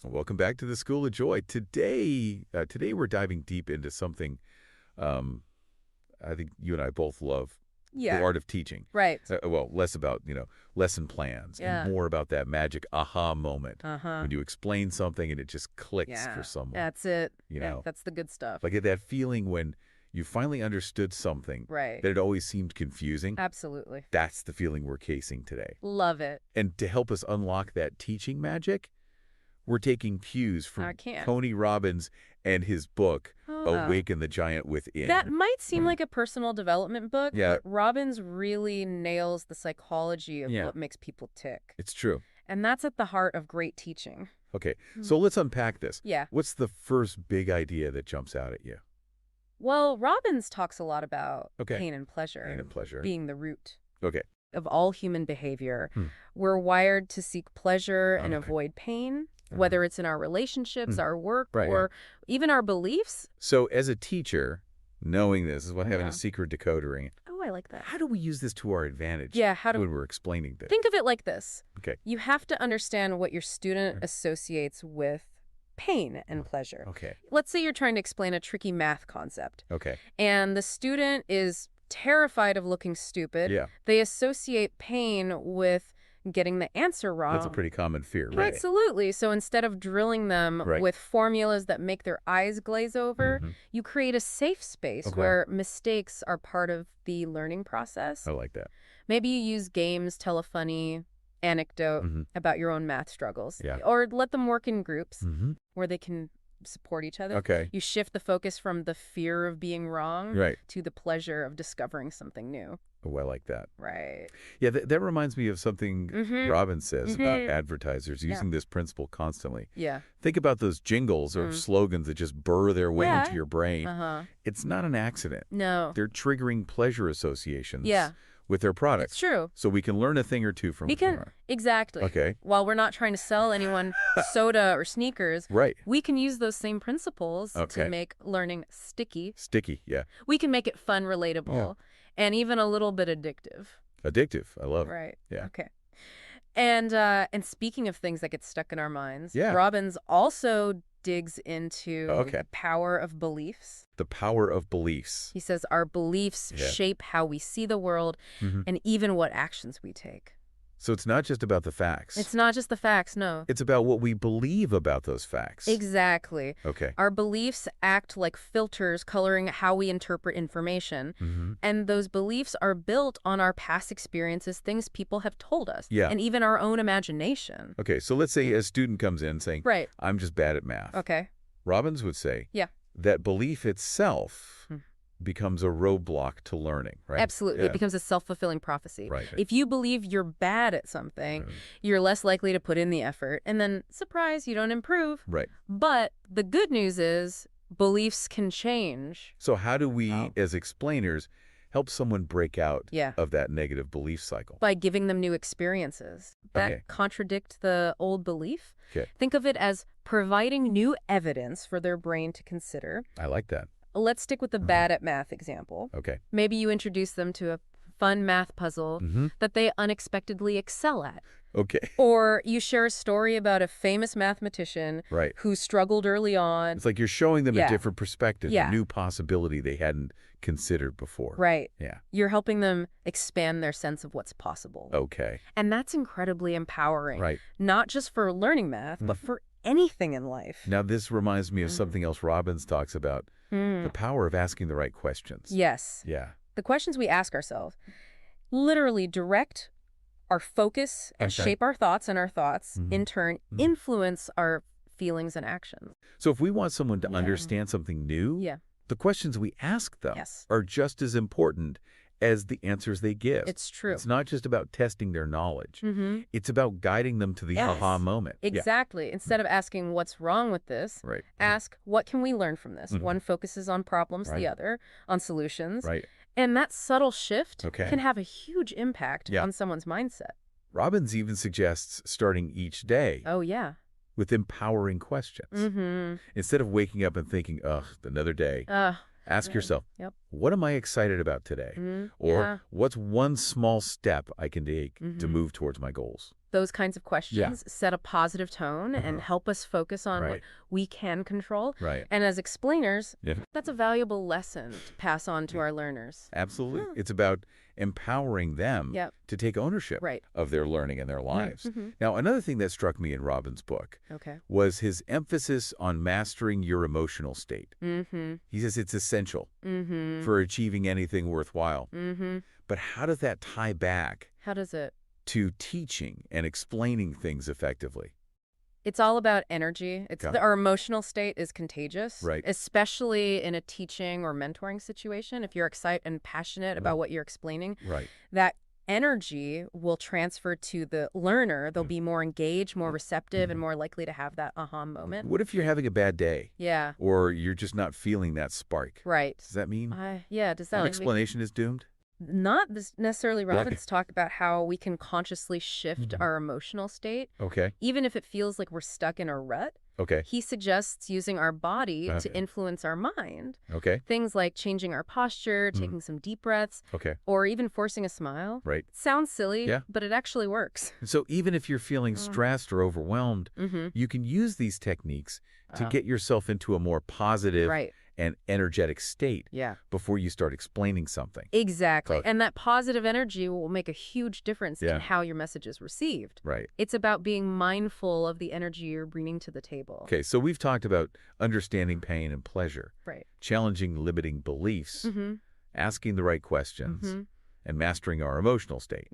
Welcome back to the School of Joy. Today we're diving deep into something I think you and I both love. Yeah. The art of teaching. Right. Well, less about, lesson plans and more about that magic aha moment when you explain something and it just clicks for someone. That's it. Yeah, that's the good stuff. Like that feeling when you finally understood something that had always seemed confusing. Absolutely. That's the feeling we're casing today. Love it. And to help us unlock that teaching magic, we're taking cues from Tony Robbins and his book, Awaken the Giant Within. That might seem like a personal development book, but Robbins really nails the psychology of what makes people tick. It's true. And that's at the heart of great teaching. Okay, so let's unpack this. Yeah. What's the first big idea that jumps out at you? Well, Robbins talks a lot about pain and pleasure. Pain and pleasure. Being the root. Okay. Of all human behavior. We're wired to seek pleasure and avoid pain. Whether it's in our relationships, our work, or even our beliefs. So as a teacher, knowing this is what having a secret decoder in. Oh, I like that. How do we use this to our advantage when we're explaining this? Think of it like this. Okay. You have to understand what your student associates with pain and pleasure. Okay. Let's say you're trying to explain a tricky math concept. Okay. And the student is terrified of looking stupid. Yeah. They associate pain with getting the answer wrong. That's a pretty common fear, right? Absolutely. So instead of drilling them with formulas that make their eyes glaze over, you create a safe space where mistakes are part of the learning process. I like that. Maybe you use games, tell a funny anecdote about your own math struggles. Yeah. Or let them work in groups where they can support each other. Okay. You shift the focus from the fear of being wrong to the pleasure of discovering something new. Oh, I like that. Right. Yeah, that reminds me of something Robbins says about advertisers using this principle constantly. Yeah. Think about those jingles or slogans that just burr their way into your brain. It's not an accident. No. They're triggering pleasure associations with their products. It's true. So we can learn a thing or two from it. Exactly. Okay. While we're not trying to sell anyone soda or sneakers, we can use those same principles to make learning sticky. Sticky, yeah. We can make it fun, relatable, and even a little bit addictive. Addictive. I love it. Right. Yeah. Okay. And speaking of things that get stuck in our minds, Yeah. Robbins also digs into Okay. the power of beliefs. The power of beliefs. He says our beliefs shape how we see the world and even what actions we take. So it's not just about the facts. It's not just the facts, no. It's about what we believe about those facts. Exactly. Okay. Our beliefs act like filters coloring how we interpret information. And those beliefs are built on our past experiences, things people have told us, and even our own imagination. Okay, so let's say a student comes in saying, I'm just bad at math. Okay. Robbins would say that belief itself becomes a roadblock to learning, right? Absolutely. It becomes a self-fulfilling prophecy. Right. If you believe you're bad at something, you're less likely to put in the effort. And then, surprise, you don't improve. Right. But the good news is beliefs can change. So how do we, as explainers, help someone break out of that negative belief cycle? By giving them new experiences that contradict the old belief. Okay. Think of it as providing new evidence for their brain to consider. I like that. Let's stick with the bad at math example. Okay. Maybe you introduce them to a fun math puzzle that they unexpectedly excel at. Okay. Or you share a story about a famous mathematician who struggled early on. It's like you're showing them a different perspective, Yeah. a new possibility they hadn't considered before. Right. Yeah. You're helping them expand their sense of what's possible. Okay. And that's incredibly empowering. Right. Not just for learning math, but for anything in life. Now, this reminds me of something else Robbins talks about, the power of asking the right questions. Yes. Yeah. The questions we ask ourselves literally direct our focus and shape our thoughts, and our thoughts, in turn, influence our feelings and actions. So if we want someone to understand something new, the questions we ask them are just as important as the answers they give. It's true. It's not just about testing their knowledge. It's about guiding them to the aha moment. Exactly. Instead of asking what's wrong with this, ask what can we learn from this? One focuses on problems, the other on solutions. Right. And that subtle shift can have a huge impact on someone's mindset. Robbins even suggests starting each day with empowering questions. Instead of waking up and thinking, ugh, another day. Ask yourself, what am I excited about today? Or what's one small step I can take to move towards my goals? those kinds of questions set a positive tone and help us focus on what we can control. Right. And as explainers, that's a valuable lesson to pass on to our learners. Absolutely. It's about empowering them to take ownership of their learning and their lives. Now, another thing that struck me in Robbins' book was his emphasis on mastering your emotional state. He says it's essential for achieving anything worthwhile. But how does that tie back to teaching and explaining things effectively? It's all about energy. Our emotional state is contagious, especially in a teaching or mentoring situation. If you're excited and passionate about what you're explaining, that energy will transfer to the learner. They'll be more engaged, more receptive, and more likely to have that aha moment. What if you're having a bad day? Yeah. Or you're just not feeling that spark? Right. Does that mean does that an explanation is doomed? Not necessarily. Robbins talk about how we can consciously shift our emotional state. Even if it feels like we're stuck in a rut. He suggests using our body to influence our mind. Things like changing our posture, taking some deep breaths, or even forcing a smile. It sounds silly, but it actually works. So even if you're feeling stressed or overwhelmed, you can use these techniques to get yourself into a more positive and energetic state before you start explaining something. Exactly. And that positive energy will make a huge difference in how your message is received. It's about being mindful of the energy you're bringing to the table. Okay, so we've talked about understanding pain and pleasure, challenging limiting beliefs, asking the right questions, and mastering our emotional state.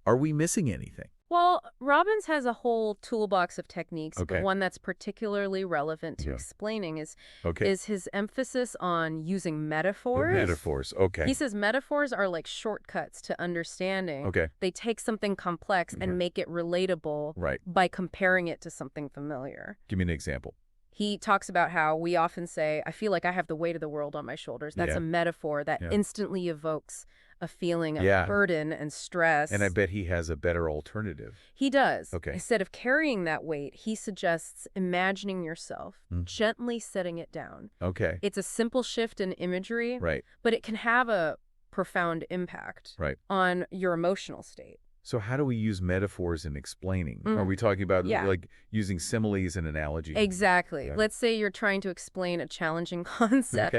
Are we missing anything? Well, Robbins has a whole toolbox of techniques, but one that's particularly relevant to explaining is his emphasis on using metaphors. Metaphors, He says metaphors are like shortcuts to understanding. They take something complex and make it relatable by comparing it to something familiar. Give me an example. He talks about how we often say, I feel like I have the weight of the world on my shoulders. That's a metaphor that instantly evokes a feeling of burden and stress. And I bet he has a better alternative. He does. Instead of carrying that weight, he suggests imagining yourself, gently setting it down. It's a simple shift in imagery, but it can have a profound impact on your emotional state. So how do we use metaphors in explaining? Are we talking about like using similes and analogies? Exactly. Let's say you're trying to explain a challenging concept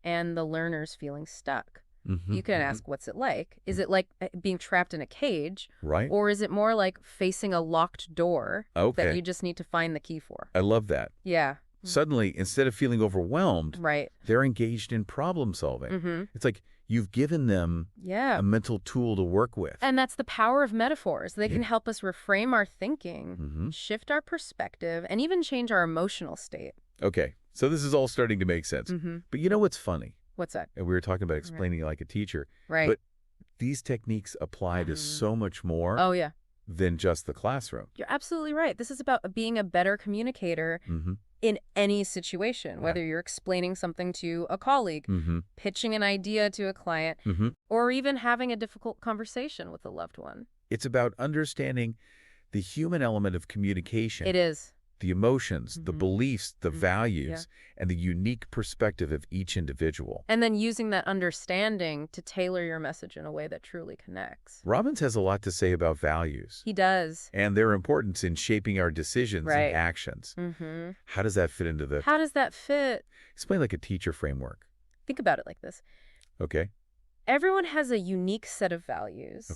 and the learner's feeling stuck. You can ask, what's it like? Is it like being trapped in a cage? Or is it more like facing a locked door that you just need to find the key for? I love that. Yeah. Suddenly, instead of feeling overwhelmed, they're engaged in problem solving. It's like you've given them a mental tool to work with. And that's the power of metaphors. They can help us reframe our thinking, shift our perspective, and even change our emotional state. Okay, so this is all starting to make sense. But you know what's funny? What's that? And we were talking about explaining like a teacher. But these techniques apply to so much more than just the classroom. You're absolutely right. This is about being a better communicator in any situation, whether you're explaining something to a colleague, pitching an idea to a client, or even having a difficult conversation with a loved one. It's about understanding the human element of communication. It is. The emotions, the beliefs, the values, and the unique perspective of each individual. And then using that understanding to tailor your message in a way that truly connects. Robbins has a lot to say about values. He does. And their importance in shaping our decisions and actions. How does that fit into the... How does that fit? Explain like a teacher framework. Think about it like this. Everyone has a unique set of values.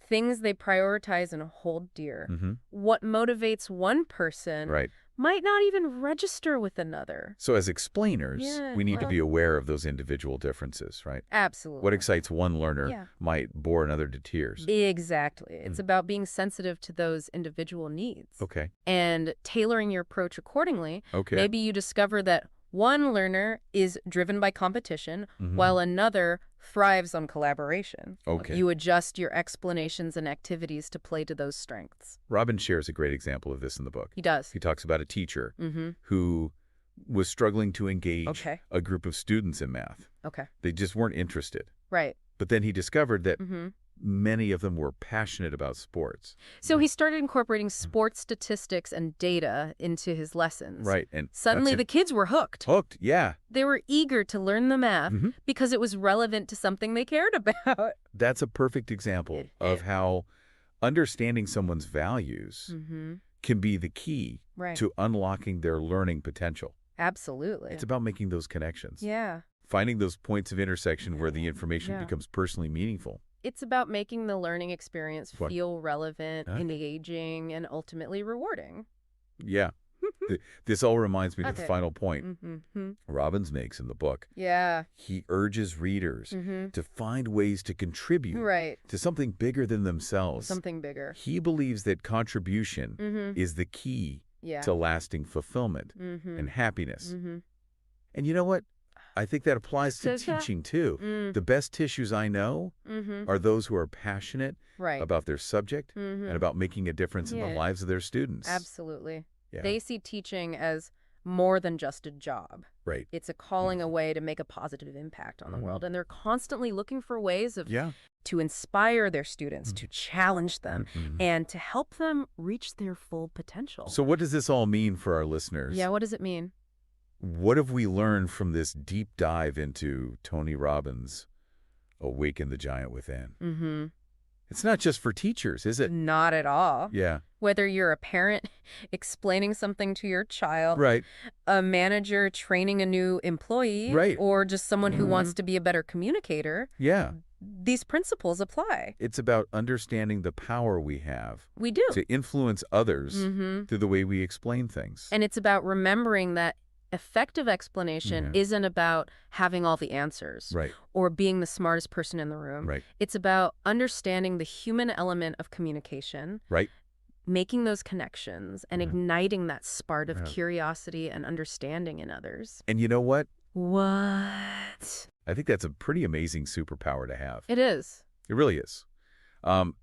Things they prioritize and hold dear. What motivates one person might not even register with another. So as explainers, we need to be aware of those individual differences, right? Absolutely. What excites one learner might bore another to tears. Exactly. It's about being sensitive to those individual needs. And tailoring your approach accordingly. Maybe you discover that one learner is driven by competition, while another thrives on collaboration. You adjust your explanations and activities to play to those strengths. Robbins shares a great example of this in the book. He does. He talks about a teacher who was struggling to engage a group of students in math. They just weren't interested. But then he discovered that many of them were passionate about sports. So he started incorporating sports statistics and data into his lessons. And suddenly the kids were hooked. They were eager to learn the math because it was relevant to something they cared about. That's a perfect example of how understanding someone's values can be the key to unlocking their learning potential. Absolutely. It's about making those connections. Yeah. Finding those points of intersection where the information becomes personally meaningful. It's about making the learning experience feel relevant, engaging, and ultimately rewarding. Yeah. This all reminds me of the final point Robbins makes in the book. Yeah. He urges readers to find ways to contribute to something bigger than themselves. Something bigger. He believes that contribution is the key to lasting fulfillment and happiness. And you know what? I think that applies to teaching, too. The best teachers I know are those who are passionate about their subject and about making a difference in the lives of their students. Absolutely. Yeah. They see teaching as more than just a job. Right. It's a calling away to make a positive impact on the world. And they're constantly looking for ways to inspire their students, to challenge them, and to help them reach their full potential. So what does this all mean for our listeners? Yeah, what does it mean? What have we learned from this deep dive into Tony Robbins' Awaken the Giant Within? It's not just for teachers, is it? Not at all. Yeah. Whether you're a parent explaining something to your child, right, a manager training a new employee, right, or just someone who wants to be a better communicator, these principles apply. It's about understanding the power we have. We do. To influence others through the way we explain things. And it's about remembering that effective explanation isn't about having all the answers or being the smartest person in the room. It's about understanding the human element of communication, making those connections, and igniting that spark of curiosity and understanding in others. And you know what? What? I think that's a pretty amazing superpower to have. It is. It really is. And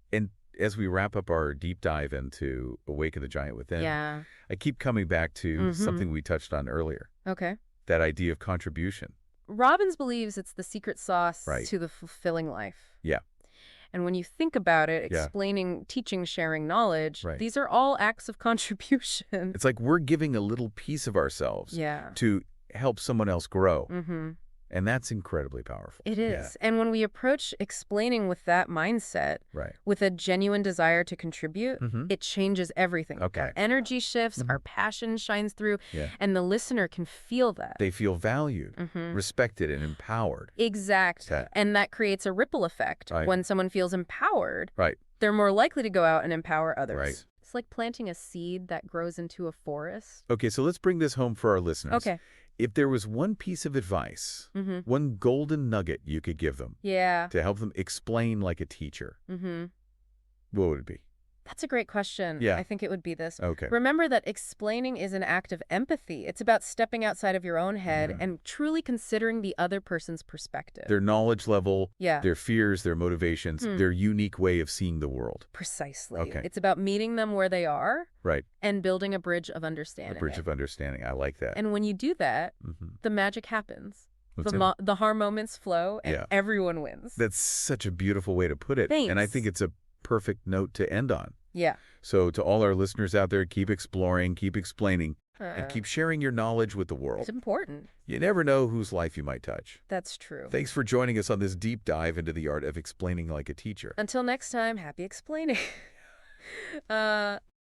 as we wrap up our deep dive into Awaken the Giant Within, I keep coming back to something we touched on earlier. Okay. That idea of contribution. Robbins believes it's the secret sauce to the fulfilling life. Yeah. And when you think about it, explaining, teaching, sharing knowledge, these are all acts of contribution. It's like we're giving a little piece of ourselves to help someone else grow. And that's incredibly powerful. It is. And when we approach explaining with that mindset, with a genuine desire to contribute, it changes everything. Our energy shifts, our passion shines through, and the listener can feel that. They feel valued, respected, and empowered. Exactly. And that creates a ripple effect. When someone feels empowered, they're more likely to go out and empower others. It's like planting a seed that grows into a forest. Okay, so let's bring this home for our listeners. Okay. If there was one piece of advice, one golden nugget you could give them to help them explain like a teacher, what would it be? That's a great question. Yeah. I think it would be this. Okay. Remember that explaining is an act of empathy. It's about stepping outside of your own head and truly considering the other person's perspective. Their knowledge level, their fears, their motivations, their unique way of seeing the world. Precisely. Okay. It's about meeting them where they are right, and building a bridge of understanding. A bridge of understanding. I like that. And when you do that, the magic happens. The harm moments flow and everyone wins. That's such a beautiful way to put it. Thanks. And I think it's a perfect note to end on. Yeah. So to all our listeners out there, keep exploring, keep explaining, and keep sharing your knowledge with the world. It's important. You never know whose life you might touch. That's true. Thanks for joining us on this deep dive into the art of explaining like a teacher. Until next time, happy explaining.